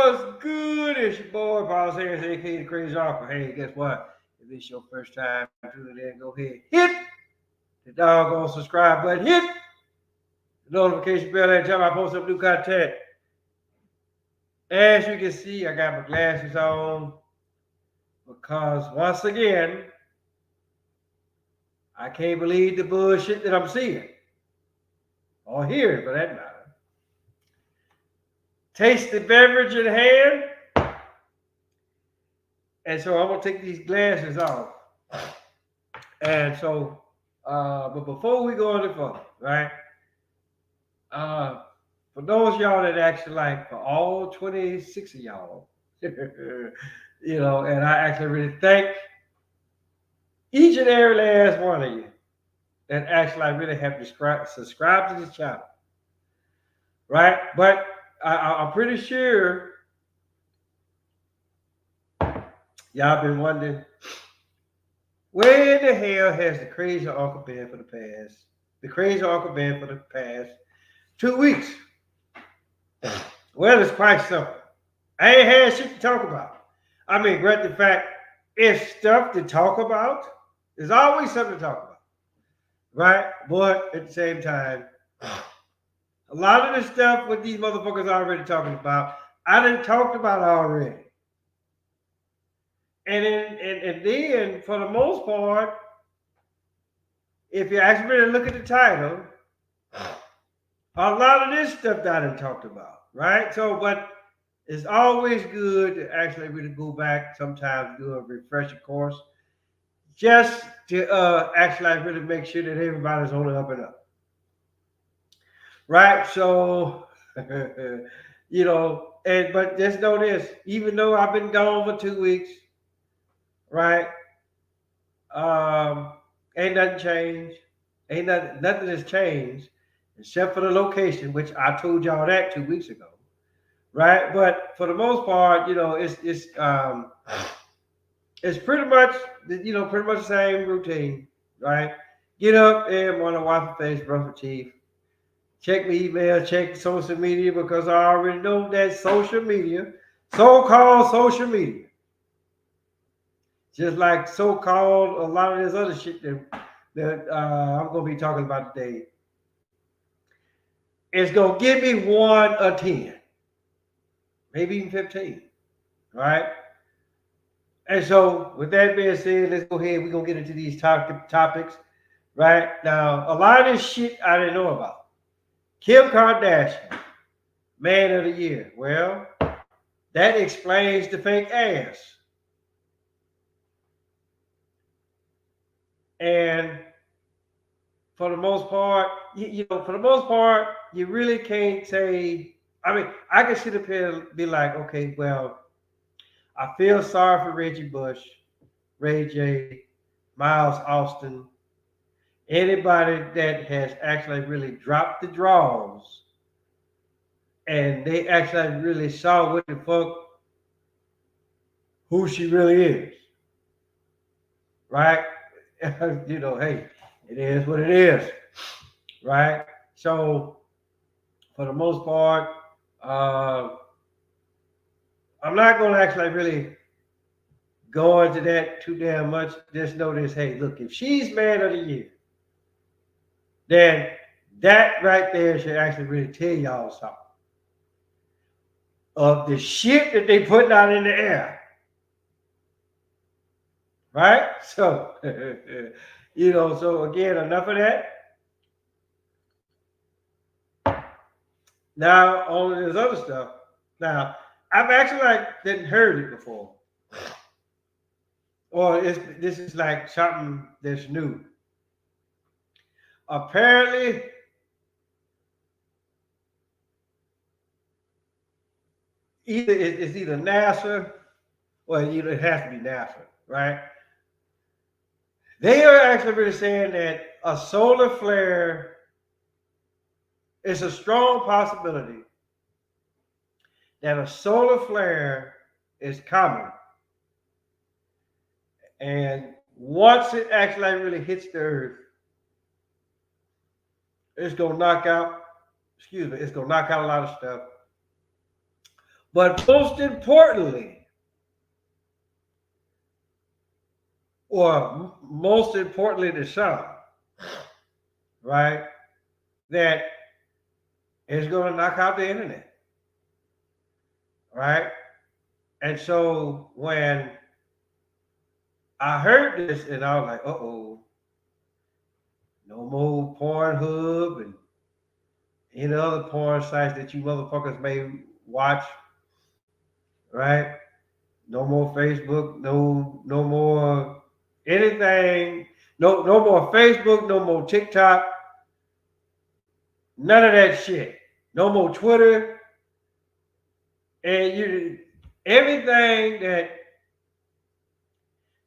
What's good? It's your boy, Paul Sayers, aka the Crazy Uncle. Hey, guess what? If it's your first time tuning in, go ahead, hit the doggone subscribe button, hit the notification bell every time I post up new content. As you can see, I got my glasses on because once again, I can't believe the bullshit that I'm seeing or hearing for that matter. Taste the beverage in hand, and so I'm gonna take these glasses off. And so, but before we go any further, right? Uh, for those of y'all that actually like, for all 26 of y'all, and I actually really thank each and every last one of you that actually I really have subscribed to this channel, right? But I'm pretty sure y'all been wondering where the hell has the crazy uncle been for the past 2 weeks? Well, it's quite simple. I ain't had shit to talk about. I mean, granted, the fact it's stuff to talk about. There's always something to talk about, right? But at the same time, a lot of the stuff what these motherfuckers already talking about, I done talked about already. And then for the most part, if you actually really look at the title, a lot of this stuff that I done talked about, right? So, but it's always good to actually really go back sometimes, do a refresher course, just to actually really make sure that everybody's on the up and up. Right? So, but just know this, even though I've been gone for 2 weeks, right? Um, ain't nothing changed. Ain't nothing has changed except for the location, which I told y'all that 2 weeks ago. Right? But for the most part, it's pretty much the same routine, right? Get up and want to wash my face, brush my teeth, check my email, check social media because I already know that social media, so-called social media, just like so-called a lot of this other shit that I'm gonna be talking about today, it's gonna give me 1 or 10, maybe even 15, right? And so, with that being said, let's go ahead. We're gonna get into these topics, right? Now, a lot of this shit I didn't know about. Kim Kardashian, Man of the Year. Well, that explains the fake ass. And for the most part, you really can't say. I mean, I can sit up here and be like, okay, well, I feel sorry for Reggie Bush, Ray J, Miles Austin, anybody that has actually really dropped the draws and they actually really saw what the fuck who she really is. Right? Hey, it is what it is. Right? So for the most part, uh, I'm not gonna actually really go into that too damn much. Just know this, hey, look, if she's Man of the Year, then that right there should actually really tell y'all something of the shit that they putting out in the air. Right? So, so again, enough of that. Now, on this other stuff. Now, I've actually didn't heard it before. Or this is like something that's new. Apparently, it's either NASA or it has to be NASA, right? They are actually really saying that a solar flare is a strong possibility that a solar flare is coming. And once it actually really hits the earth, it's gonna knock out a lot of stuff. But most importantly, or most importantly to some, right, that is going to knock out the internet, right? And so when I heard this, and I was like, uh-oh, no more Pornhub and any other porn sites that you motherfuckers may watch, right? No more Facebook, no more anything, no more Facebook, no more TikTok, none of that shit. No more Twitter. And you everything that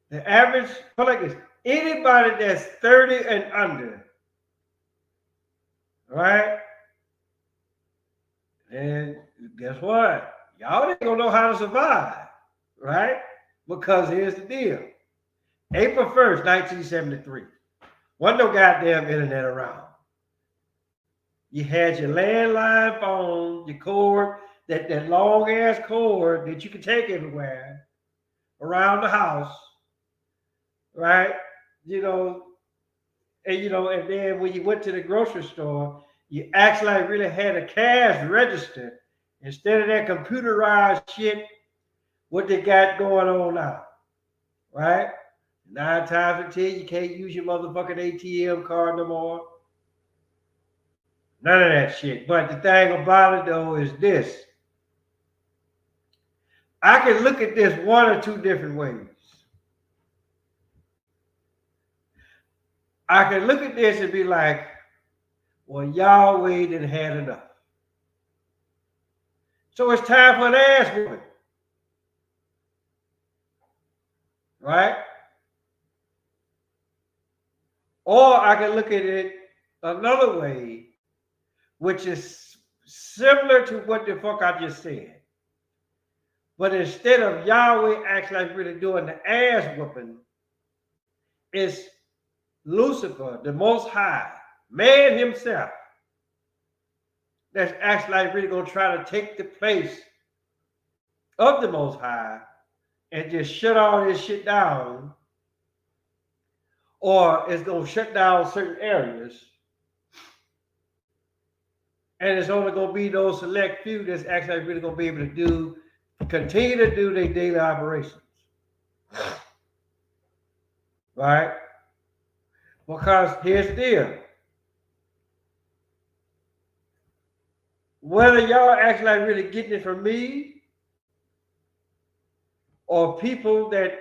the average public is anybody that's 30 and under, right? And guess what? Y'all ain't gonna know how to survive, right? Because here's the deal. April 1st, 1973. Wasn't no goddamn internet around. You had your landline phone, your cord, that long ass cord that you could take everywhere around the house, right? You know, and then when you went to the grocery store, you actually really had a cash register instead of that computerized shit what they got going on now, right? 9 times out of 10, you can't use your motherfucking ATM card no more. None of that shit. But the thing about it though is this. I can look at this one or two different ways. I can look at this and be like, well, Yahweh didn't have enough. So it's time for an ass whooping. Right? Or I can look at it another way, which is similar to what the fuck I just said. But instead of Yahweh actually really doing the ass whooping, it's Lucifer, the Most High, man himself, that's actually really going to try to take the place of the Most High and just shut all this shit down, or it's going to shut down certain areas, and it's only going to be those select few that's actually really going to be able to continue to do their daily operations. Right? Because here's the deal. Whether y'all actually really getting it from me or people that,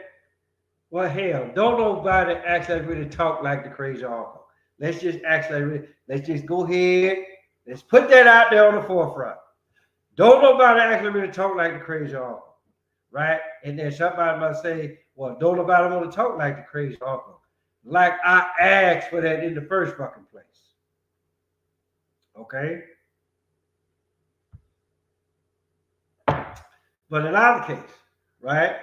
well, hell, don't nobody actually really talk like the crazy uncle. Let's just go ahead. Let's put that out there on the forefront. Don't nobody actually really talk like the crazy uncle, right? And then somebody might say, well, don't nobody want to talk like the crazy uncle. Like I asked for that in the first fucking place. Okay? But in our case, right?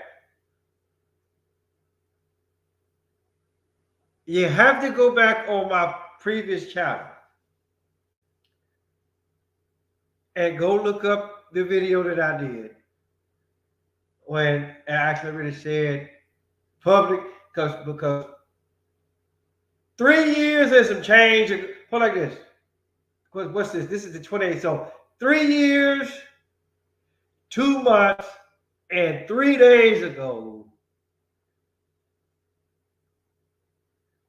You have to go back on my previous channel and go look up the video that I did when I actually really said public, because 3 years and some change. Hold like this. What's this? This is the 28th. So 3 years, 2 months, and 3 days ago,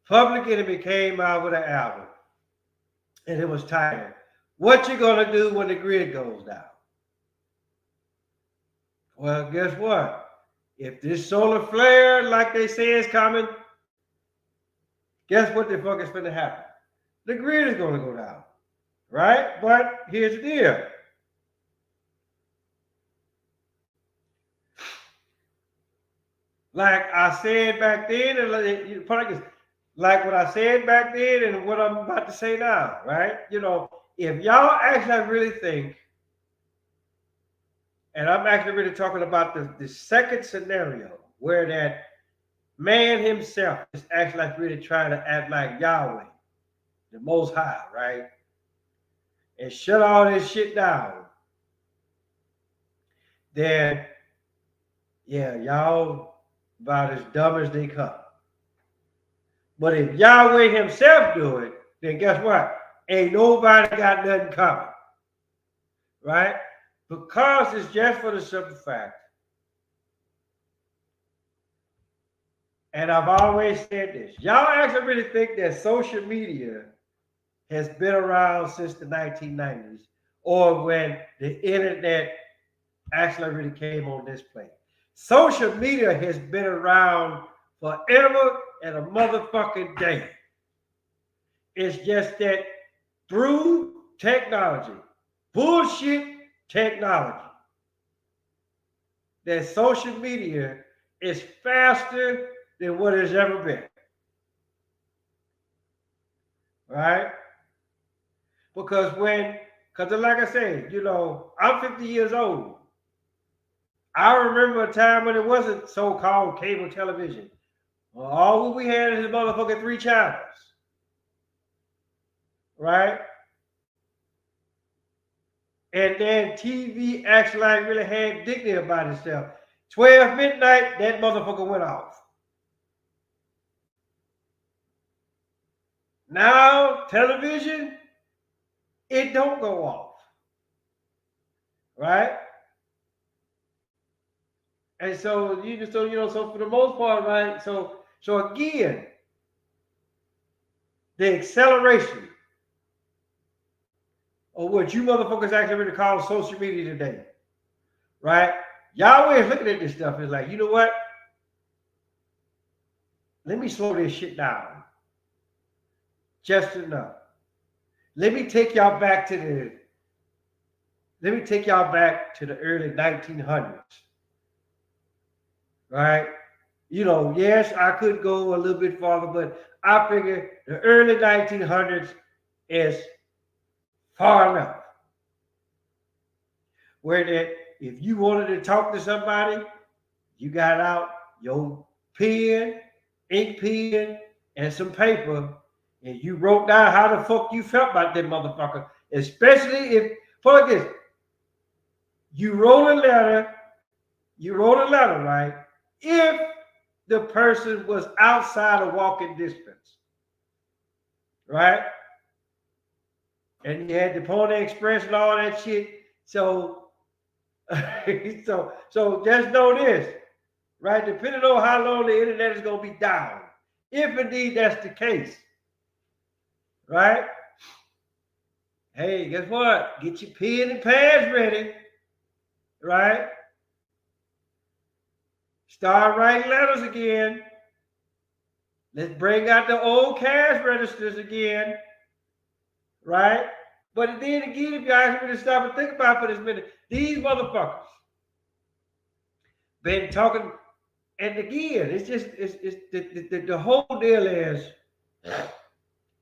Public Enemy came out with an album, and it was titled, "What You Gonna Do When the Grid Goes Down?" Well, guess what? If this solar flare, like they say, is coming, guess what the fuck is going to happen? The grid is going to go down, right? But here's the deal. Like I said back then, and like what I said back then and what I'm about to say now, right? If y'all actually really think, and I'm actually really talking about the second scenario where that man himself is actually really trying to act like Yahweh, the Most High, right? And shut all this shit down. then yeah, y'all about as dumb as they come. But if Yahweh himself do it, then guess what? Ain't nobody got nothing coming. Right? Because it's just for the simple fact. And I've always said this. Y'all actually really think that social media has been around since the 1990s or when the internet actually really came on this plane. Social media has been around forever and a motherfucking day. It's just that through technology, bullshit technology, that social media is faster than what it's ever been. Right? Because like I said, I'm 50 years old. I remember a time when it wasn't so-called cable television. All we had is motherfucking 3 channels. Right? And then TV actually really had dignity about itself. 12 midnight, that motherfucker went off. Now, television, it don't go off. Right? And so so for the most part, right? So again, the acceleration of what you motherfuckers actually really call social media today, right? Yahweh is looking at this stuff. It's like, you know what? Let me slow this shit down just enough. Let me take y'all back to the early 1900s, right? Yes, I could go a little bit farther, but I figure the early 1900s is far enough. Where that if you wanted to talk to somebody, you got out your pen, ink pen, and some paper, and you wrote down how the fuck you felt about that motherfucker. Especially if, fuck this, you wrote a letter, right? If the person was outside of walking distance, right? And you had the Pony Express and all that shit. So so just know this, right? Depending on how long the internet is going to be down, if indeed that's the case, right? Hey, guess what? Get your pen and pads ready, right? Start writing letters again. Let's bring out the old cash registers again, right? But then again, if you ask me to stop and think about it for this minute, these motherfuckers been talking, and again, it's the whole deal is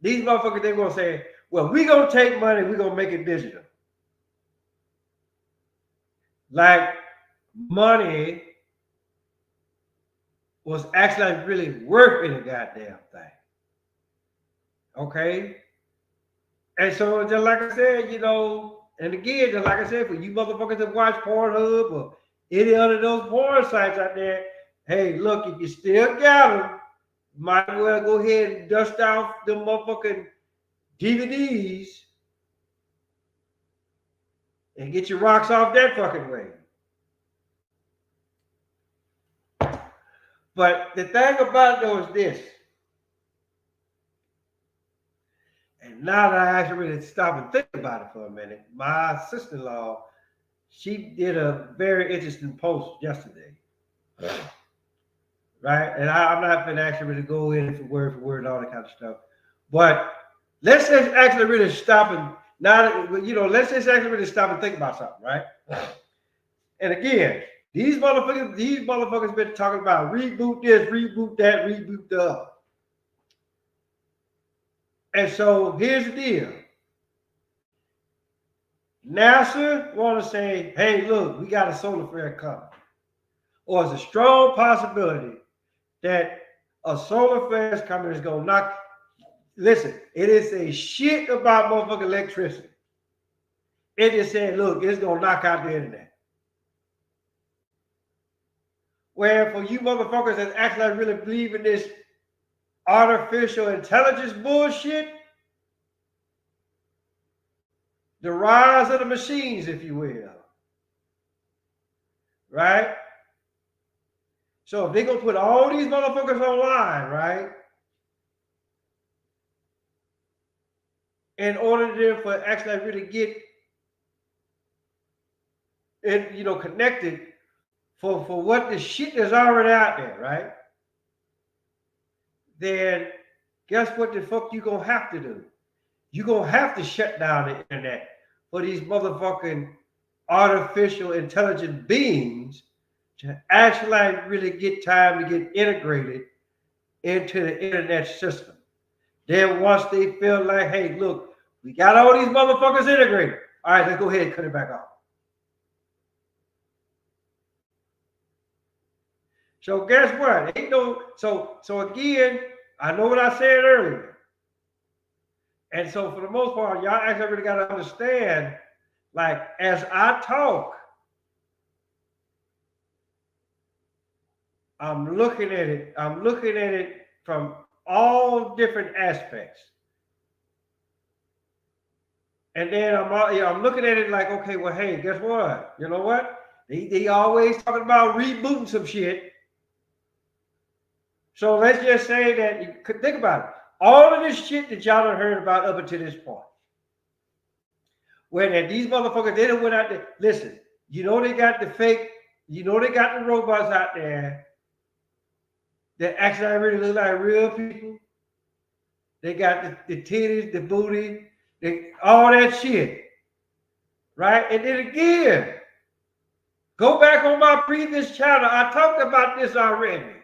these motherfuckers, they're gonna say, well, we're gonna take money, we're gonna make it digital. Like money was actually really worth any goddamn thing. Okay? And so just like I said, and again, just like I said, for you motherfuckers that watch Pornhub or any other of those porn sites out there, hey, look, if you still got them, might as well go ahead and dust off the motherfucking DVDs and get your rocks off that fucking way. But the thing about it though is this, and now that I actually really stop and think about it for a minute, my sister-in-law, she did a very interesting post yesterday. Right? And I'm not going to actually really go in for word and all that kind of stuff. But let's just actually really stop and let's just actually really stop and think about something, right? And again, these motherfuckers been talking about reboot this, reboot that, reboot the other. And so here's the deal. NASA want to say, hey, look, we got a solar flare coming. Or it's a strong possibility that a solar flare is coming is going to knock. Listen, it is a shit about motherfucking electricity. It is saying, look, it's going to knock out the internet. Where for you motherfuckers that actually really believe in this artificial intelligence bullshit, the rise of the machines, if you will, right? So if they're gonna put all these motherfuckers online, right, in order to for actually really get it, connected for what the shit that's already out there, right? Then guess what the fuck you gonna have to do? You gonna have to shut down the internet for these motherfucking artificial intelligent beings to actually really get time to get integrated into the internet system. Then once they feel like, hey, look, we got all these motherfuckers integrated. All right, let's go ahead and cut it back off. So guess what? Ain't no so again, I know what I said earlier. And so for the most part, y'all actually really got to understand, like as I talk, I'm looking at it from all different aspects. And then I'm looking at it like, okay, well, hey, guess what? You know what? They always talking about rebooting some shit. So let's just say that you could think about it. All of this shit that y'all done heard about up until this point. When these motherfuckers, they done went out there. Listen, they got the fake, they got the robots out there that actually really look like real people. They got the titties, the booty, all that shit. Right? And then again, go back on my previous channel. I talked about this already.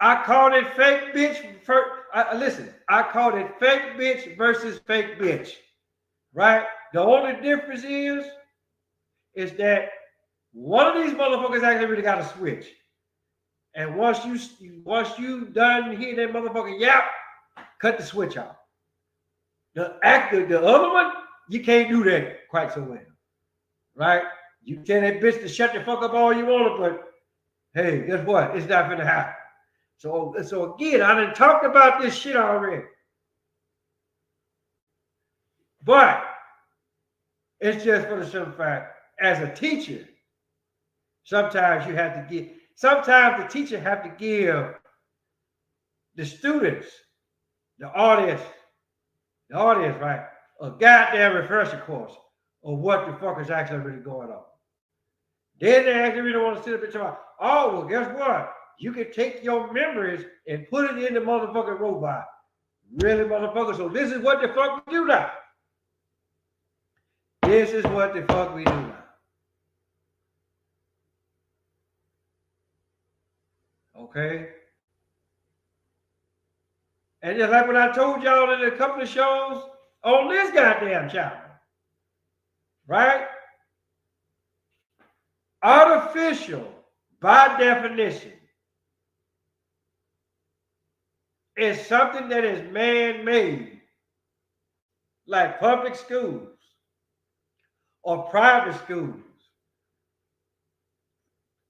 I called it fake bitch. Listen, I called it fake bitch versus fake bitch. Right? The only difference is that one of these motherfuckers actually really got a switch. And once you done hear that motherfucker yap, cut the switch off. The other one, you can't do that quite so well. Right? You tell that bitch to shut the fuck up all you want, but hey, guess what? It's not gonna happen. So again, I done talked about this shit already. But it's just for the simple fact, as a teacher, sometimes the teacher have to give the students, the audience, right, a goddamn refresher course of what the fuck is actually really going on. Then they actually really want to sit up and talk, oh, well, guess what? You can take your memories and put it in the motherfucking robot. Really, motherfucker? So this is what the fuck we do now. This is what the fuck we do now. Okay? And just like when I told y'all in a couple of shows on this goddamn channel, right? Artificial, by definition, is something that is man-made, like public schools or private schools.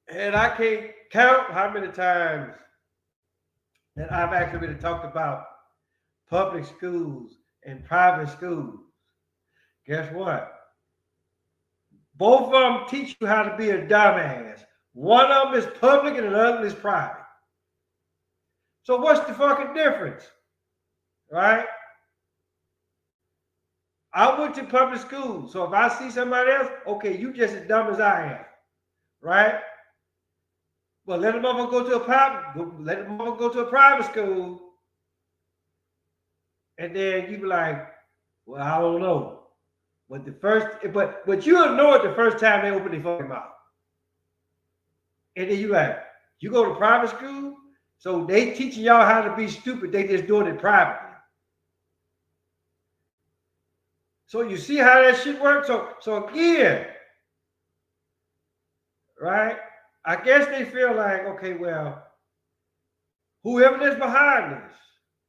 And I can't count how many times that I've actually been talked about public schools and private schools. Guess what? Both of them teach you how to be a dumbass. One of them is public and another is private. So what's the fucking difference? Right? I went to public school. So if I see somebody else, okay, you just as dumb as I am. Right? But let them go to a private school. And then you be like, well, I don't know. But you'll know it the first time they open their fucking mouth. And then you go to private school, so they teaching y'all how to be stupid, they just doing it privately. So you see how that shit works? So again, right? I guess they feel like, okay, well, whoever is behind this,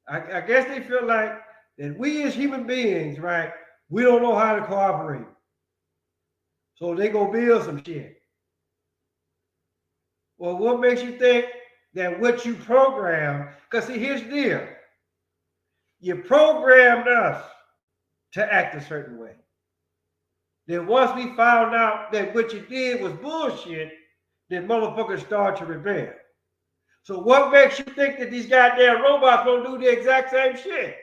I guess they feel like that we as human beings, right, we don't know how to cooperate. So they go build some shit. Well, what makes you think that what you programmed? Because see, here's the deal: you programmed us to act a certain way. Then once we found out that what you did was bullshit, then motherfuckers start to rebel. So what makes you think that these goddamn robots gonna do the exact same shit?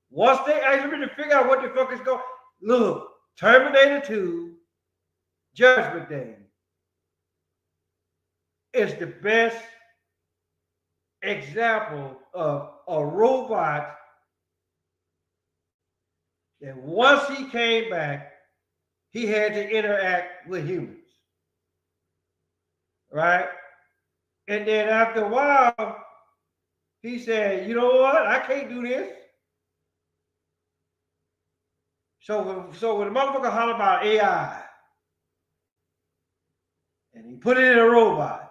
Once they actually figure out what the fuck is going, look, Terminator 2, Judgment Day is the best example of a robot that once he came back, he had to interact with humans, right? And then after a while, he said, you know what? I can't do this. So when the motherfucker holler about AI, and he put it in a robot,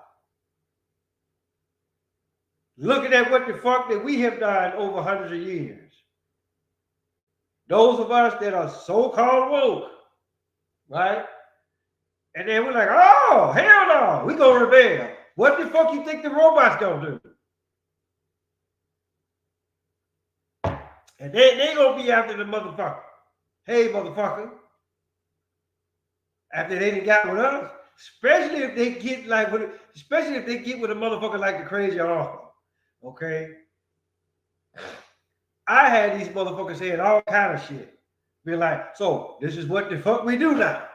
looking at what the fuck that we have done over hundreds of years. Those of us that are so-called woke, right? And then we're like, oh, hell no, we gonna rebel. What the fuck you think the robot's gonna do? And they gonna be after the motherfucker. Hey, motherfucker. After they done got with us, especially if they get like with, especially if they get with a motherfucker like the crazy uncle. Okay. I had these motherfuckers saying all kind of shit. Be like, so this is what the fuck we do now.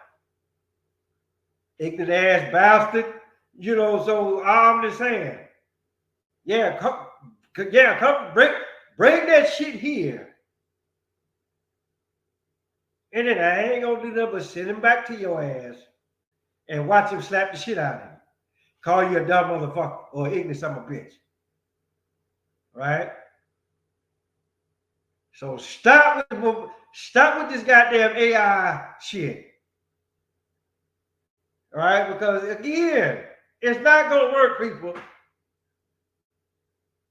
Ignorant ass bastard. You know, so I'm just saying. Yeah, come bring that shit here. And then I ain't gonna do nothing but send him back to your ass and watch him slap the shit out of you. Call you a dumb motherfucker or ignorant son of a bitch. Right? So stop with this goddamn AI shit. All right? Because again, it's not gonna work, people.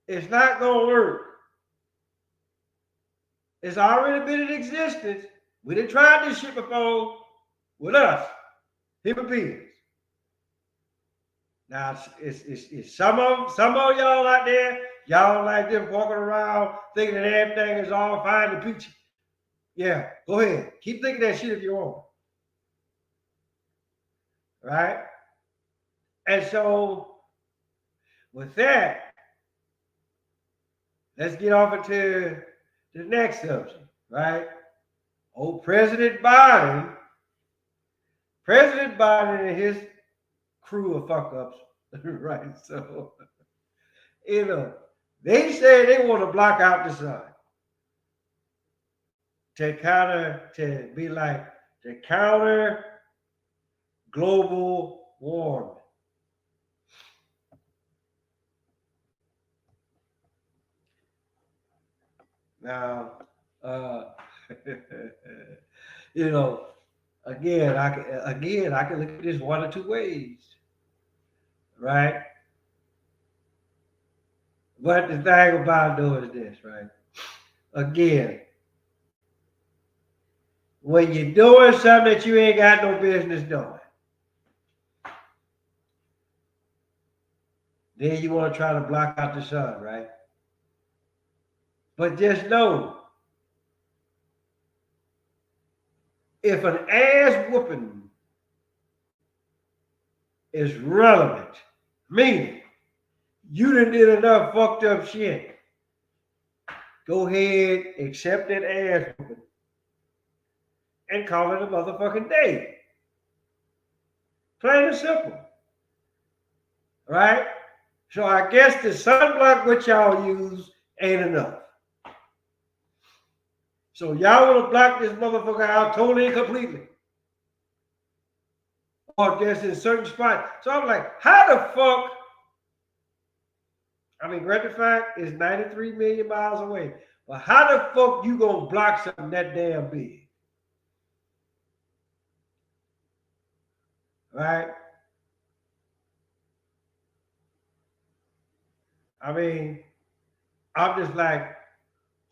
It's not gonna work. It's already been in existence. We done tried this shit before with us, human beings. Now it's some of y'all out there, y'all like them walking around thinking that everything is all fine and peachy. Yeah, go ahead. Keep thinking that shit if you want. Right? And so with that, let's get off into the next subject, right? Old President Biden and his crew of fuck ups, right? So, you know, they say they want to block out the sun to counter global warming. Now, you know, again, I can look at this one or two ways, right? But the thing about doing is this, right? Again, when you're doing something that you ain't got no business doing, then you want to try to block out the sun, right? But just know, if an ass whooping is relevant, meaning you done did enough fucked up shit, go ahead, accept that ass whooping and call it a motherfucking day. Plain and simple. Right? So I guess the sunblock which y'all use ain't enough. So y'all want to block this motherfucker out totally and completely. Or just in certain spots. So I'm like, how the fuck? I mean, granted fact is 93 million miles away. But how the fuck you gonna block something that damn big? Right? I mean, I'm just like,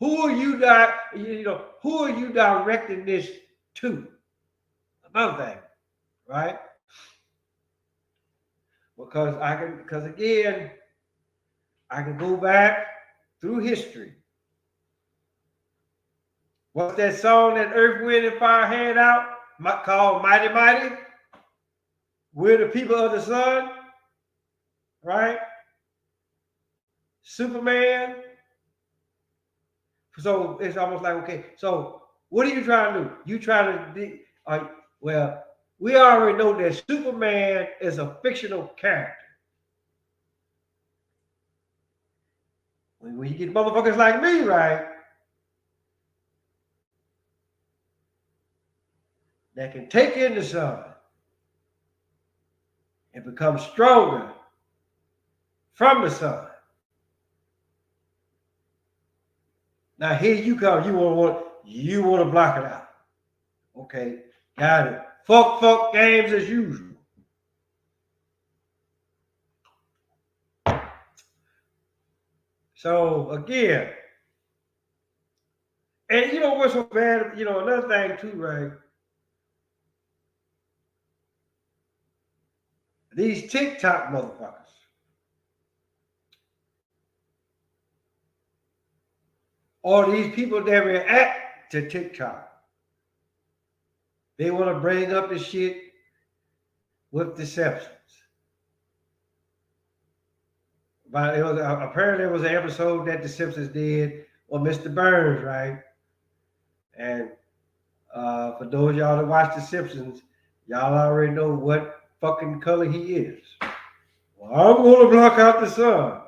who are you directing this to? Another thing, right? because again, I can go back through history. What's that song that Earth, Wind, and Fire had out called Mighty Mighty? We're the people of the sun, right? Superman. So it's almost like, okay, so what are you trying to do? You trying to, well, we already know that Superman is a fictional character. When you get motherfuckers like me, right, that can take in the sun and become stronger from the sun. Now here you come, you want to block it out. Okay, got it. Fuck games as usual. So again, and you know what's so bad, you know, another thing too, right? These TikTok motherfuckers. Or these people that react to TikTok. They want to bring up the shit with deceptions. But it was apparently it was an episode that the Simpsons did on Mr. Burns, right? And for those of y'all that watch the Simpsons, y'all already know what fucking color he is. Well, I'm gonna block out the sun.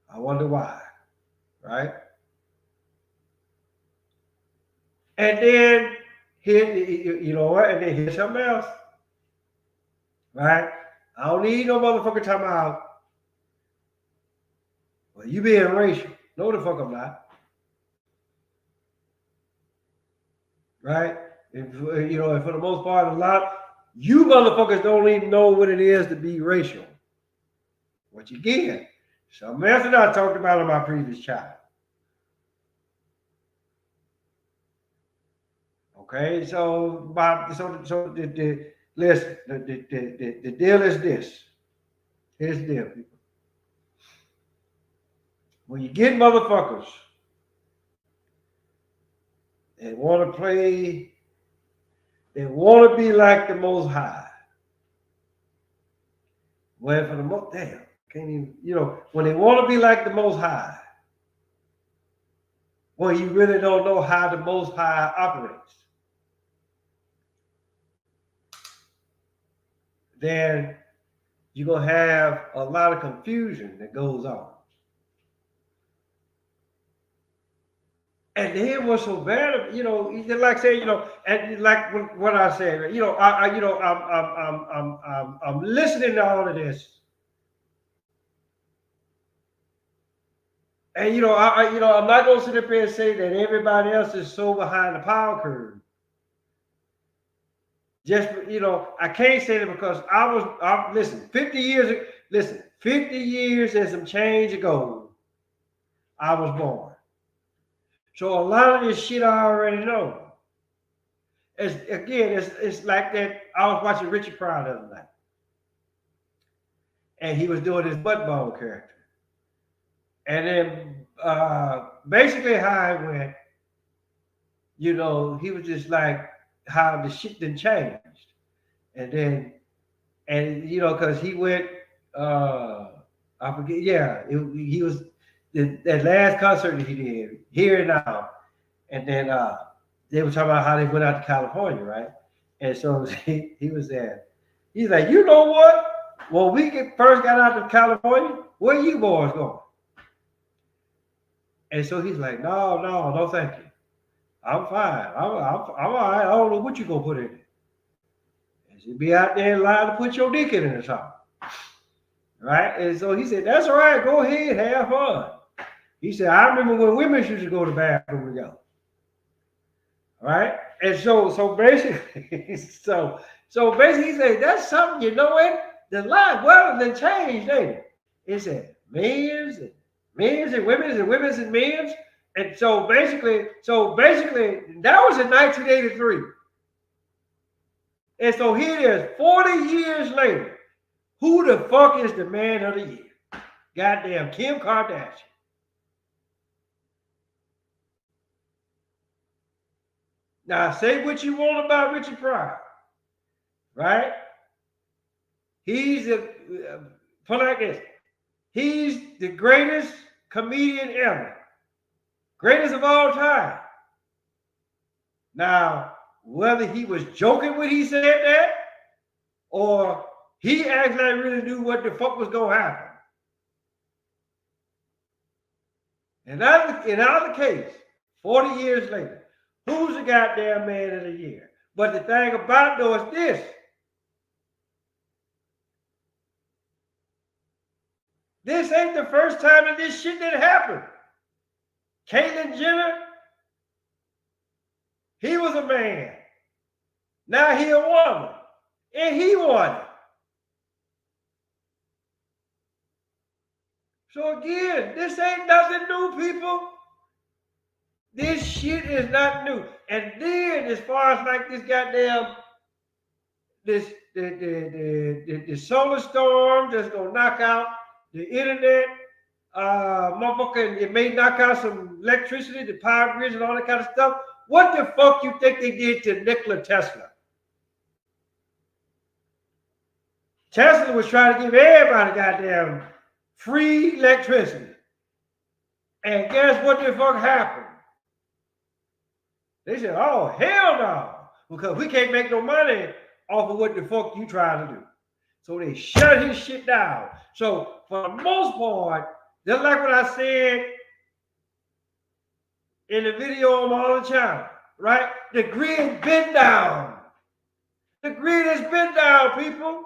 I wonder why, right? And then here, you know what? And then here's something else, right? I don't need no motherfucker talking about, well, you being racial. No, the fuck I'm not. Right? If, you know, and for the most part, you motherfuckers don't even know what it is to be racial. What you get. Something else that I talked about in my previous chat. Okay, so listen, the deal is this. Here's the deal, people. When you get motherfuckers that want to play, they want to be like the Most High. Well, for the most, damn, can't even, you know, when they want to be like the Most High, well, you really don't know how the Most High operates. Then you're going to have a lot of confusion that goes on. And then what's so bad, you know, like say, you know, and like what I said, you know, I'm listening to all of this, and you know, I'm not going to sit up here and say that everybody else is so behind the power curve. Just, you know, I can't say that because listen, 50 years and some change ago, I was born. So a lot of this shit I already know. It's like that. I was watching Richard Pryor the other night. And he was doing his buttball character. And then basically how it went, you know, he was just like how the shit done changed. And then, and you know, because he went, I forget, yeah, he was that last concert that he did, Here and Now. And then they were talking about how they went out to California, right? And so he was there. He's like, you know what? When we first got out to California, where you boys going? And so he's like, no, thank you. I'm fine. I'm all right. I don't know what you're going to put in it. And you be out there in line to put your dick in it or something. Right? And so he said, that's all right. Go ahead. Have fun. He said, I remember when women used to go to the bathroom together. All right? And so basically, so basically he said, that's something, you know what? The line, well, then changed, ain't it? It said men's and women's and women's and men's. And so basically, that was in 1983. And so here it is, 40 years later. Who the fuck is the man of the year? Goddamn Kim Kardashian. Now, say what you want about Richard Pryor, right? He's put like this. He's the greatest comedian ever. Greatest of all time. Now, whether he was joking when he said that, or he actually really knew what the fuck was going to happen. In either case, 40 years later, who's the goddamn man of the year? But the thing about it, though, is this. This ain't the first time that this shit didn't happen. Caitlyn Jenner, he was a man. Now he a woman. And he won it. So again, this ain't nothing new, people. This shit is not new. And then as far as like this goddamn the solar storm that's gonna knock out the internet, motherfucker, it may knock out some electricity, the power grids and all that kind of stuff. What the fuck you think they did to Nikola Tesla? Tesla was trying to give everybody goddamn free electricity. And guess what the fuck happened? They said, oh, hell no. Because we can't make no money off of what the fuck you trying to do. So they shut his shit down. So for the most part, just like what I said in the video on my other channel, right? The grid been down. The grid has been down, people.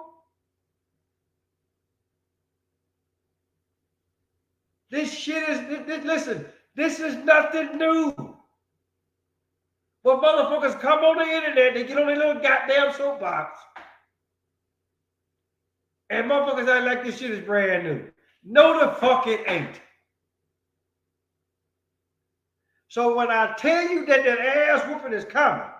This shit is, listen, this is nothing new. But motherfuckers come on the internet, they get on their little goddamn soapbox. And motherfuckers act like this shit is brand new. No, the fuck it ain't. So when I tell you that ass whooping is coming,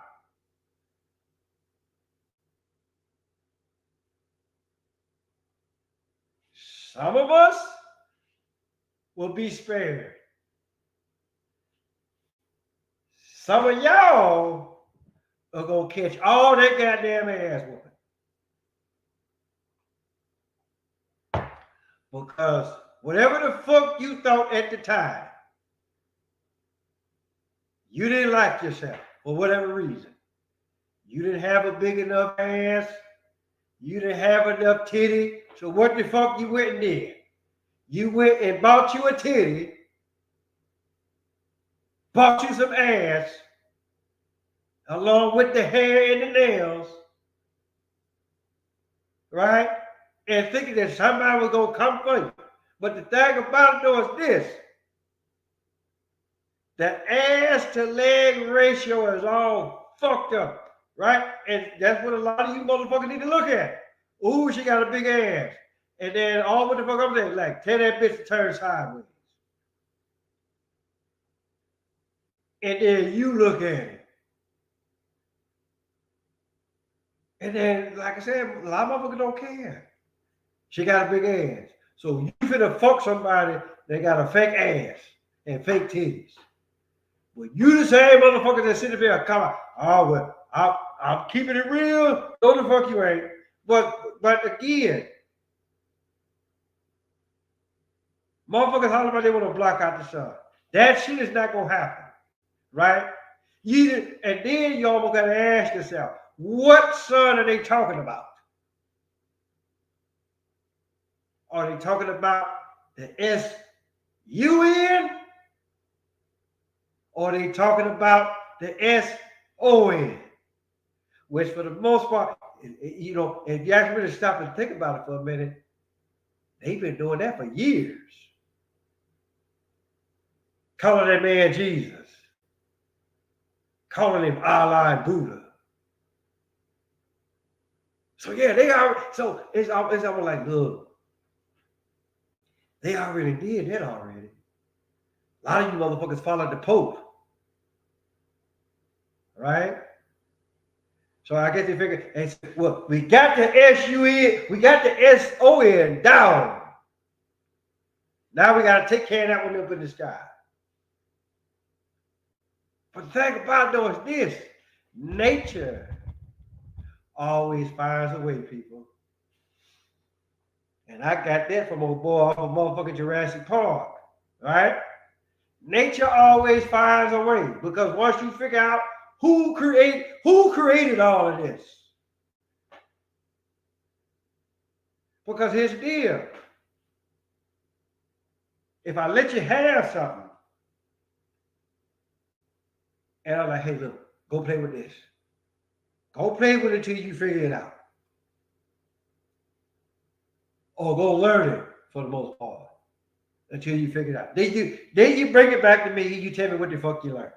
some of us will be spared. Some of y'all are going to catch all that goddamn ass whooping. Because whatever the fuck you thought at the time, you didn't like yourself for whatever reason. You didn't have a big enough ass. You didn't have enough titty. So what the fuck you went and did? You went and bought you a titty, bought you some ass, along with the hair and the nails, right? And thinking that somebody was going to come for you. But the thing about it, though, is this. The ass to leg ratio is all fucked up, right? And that's what a lot of you motherfuckers need to look at. Ooh, she got a big ass. And then all what the fuck I'm saying, like, tell that bitch to turn sideways. And then you look at it. And then, like I said, a lot of motherfuckers don't care. She got a big ass. So you finna fuck somebody that got a fake ass and fake titties. But you the same motherfucker that sit up there and come out, oh, well, I'm keeping it real. No, the fuck you ain't. But again, motherfuckers holler about they want to block out the sun. That shit is not going to happen, right? And then you almost got to ask yourself, what sun are they talking about? Are they talking about the S-U-N? Or are they talking about the S-O-N? Which for the most part, you know, if you actually really stop and think about it for a minute, they've been doing that for years. Calling that man Jesus. Calling him Allah and Buddha. So yeah, they are. So it's almost like, look, they already did that already. A lot of you motherfuckers followed the Pope, right? So I guess they figured, and said, well, we got the S-U-N, we got the S-O-N down. Now we got to take care of that one up in the sky. But the thing about though is this, nature always finds a way, people. And I got that from old boy off of motherfucking Jurassic Park, right? Nature always finds a way because once you figure out who created all of this. Because here's the deal. If I let you have something, and I'm like, hey, look, go play with this. Go play with it till you figure it out. Or go learn it for the most part until you figure it out. Then you bring it back to me, you tell me what the fuck you learned.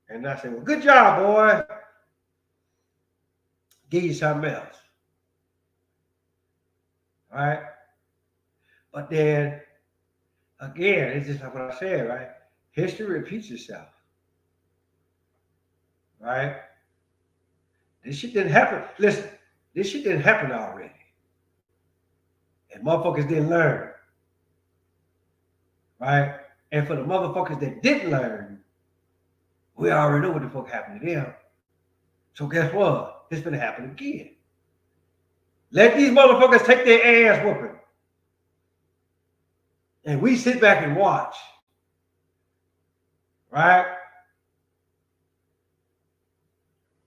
And I say, well, good job, boy. Give you something else. All right? But then, again, it's just like what I said, right? History repeats itself. Right? This shit didn't happen. Listen, this shit didn't happen already. And motherfuckers didn't learn. Right? And for the motherfuckers that didn't learn, we already know what the fuck happened to them. So guess what? It's gonna happen again. Let these motherfuckers take their ass whooping. And we sit back and watch. Right?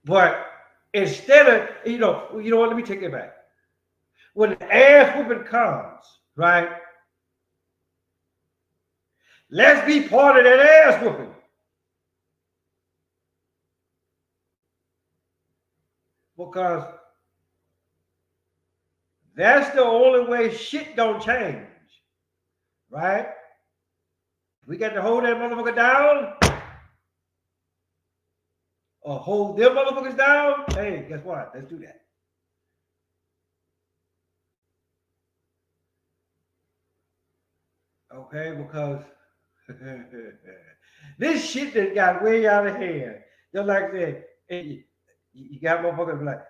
But instead of, you know what, let me take it back. When the ass whooping comes, right? Let's be part of that ass whooping. Because that's the only way shit don't change. Right? We got to hold that motherfucker down. Or hold them motherfuckers down. Hey, guess what? Let's do that. Okay, because this shit that got way out of hand. Just like I said, hey, you got motherfuckers like,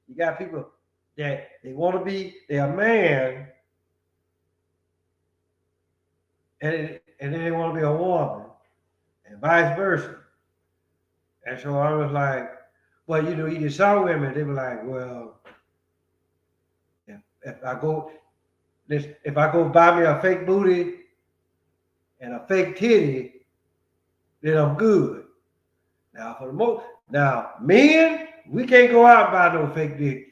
you got people that they want to be, they're a man, and then they want to be a woman, and vice versa. And so I was like, well, you just saw women, they were like, well, if I go buy me a fake booty and a fake titty, then I'm good. Now men, we can't go out and buy no fake dick.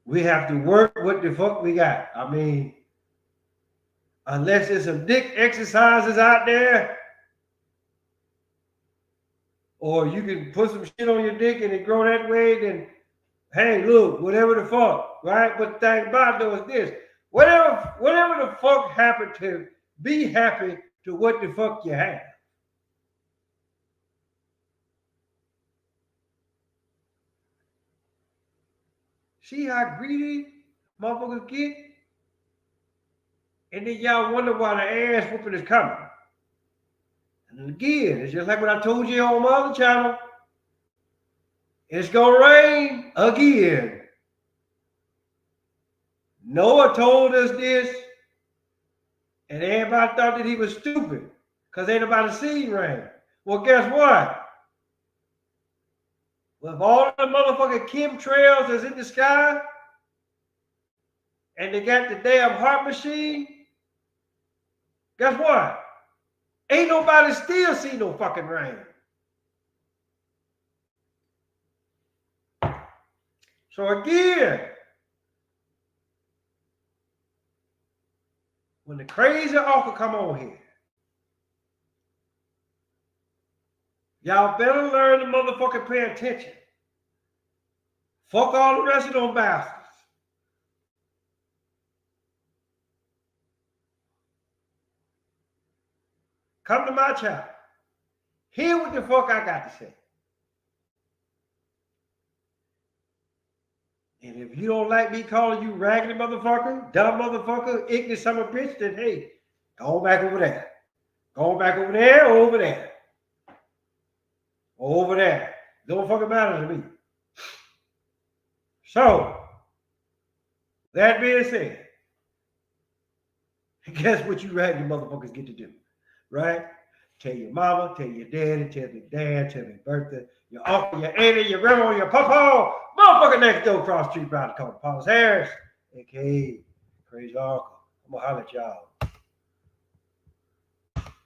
We have to work what the fuck we got. I mean, unless there's some dick exercises out there, or you can put some shit on your dick and it grow that way, then hey, look, whatever the fuck, right? But the thing about it though is this: whatever the fuck happened to, be happy to what the fuck you have. See how greedy motherfuckers get? And then y'all wonder why the ass whooping is coming. And again, it's just like what I told you on my other channel. It's gonna rain again. Noah told us this, and everybody thought that he was stupid because ain't nobody seen rain. Well, guess what? With all the motherfucking chemtrails that's in the sky, and they got the damn heart machine, guess what? Ain't nobody still seen no fucking rain. So again, when the crazy offer come on here, y'all better learn to motherfucking pay attention. Fuck all the rest of them bastards. Come to my channel. Hear what the fuck I got to say. And if you don't like me calling you raggedy motherfucker, dumb motherfucker, ignorant son of a bitch, then hey, Go back over there. Go back over there or over there. Or over there. Don't fucking matter to me. So, that being said, guess what you had your motherfuckers get to do, right? Tell your mama, tell your daddy, tell your dad, tell your birthday, your uncle, your auntie, your grandma, your papa, motherfucker next door across the street, about to call Paul's Harris, aka Crazy Uncle. I'm gonna holler at y'all.